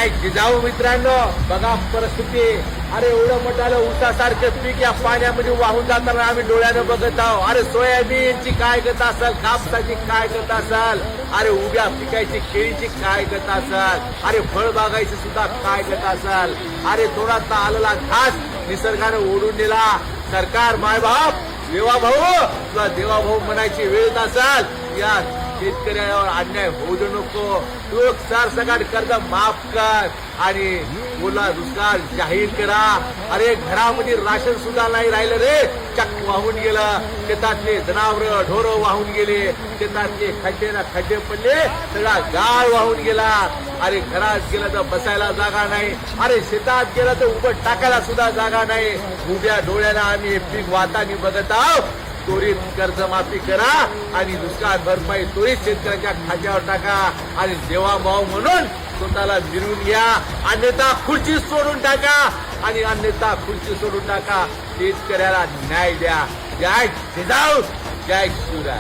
काय जिजाऊ मित्रांनो, बघा परिस्थिती. अरे एवढं मोठं ऊसासारखं पीक या पाण्यामध्ये वाहून जाताना आम्ही डोळ्यानं बघत आहोत. अरे सोयाबीनची काय गत असेल, कापसाची काय गत असेल, अरे उभ्या पिकायची केळीची काय गत असेल, अरे फळबागायची सुद्धा काय गत असेल. अरे थोडासा आलेला घास निसर्गानं ओढून दिला. सरकार मायबाप देवाभाऊ, तुला देवाभाऊ म्हणायची वेळ असाल, या शेतकऱ्यावर अन्याय होऊ देऊ नको. तू सरसकट कर्ज माफ कर आणि ओला दुष्काळ जाहीर करा. अरे घरामध्ये राशन सुद्धा नाही राहिलं रे, चक्क वाहून गेलं. शेतातले जनावर ढोरं वाहून गेले, शेतातले खड्डे ना खड्डे पडले, सगळा गाळ वाहून गेला. अरे घरात गेलं तर बसायला जागा नाही, अरे शेतात गेलं तर उभं टाकायला सुद्धा जागा नाही. उभ्या डोळ्याला आम्ही हे पीक वाहताना बघत आहोत. त्वरित कर्जमाफी करा आणि दुष्काळ भरपाई त्वरित शेतकऱ्याच्या खात्यावर टाका आणि देवाभाव म्हणून स्वतःला मिळवून घ्या. अन्यथा खुर्ची सोडून टाका आणि अन्यथा खुर्ची सोडून टाका. शेतकऱ्याला न्याय द्या. जय जिजाऊ, जय शिवराय.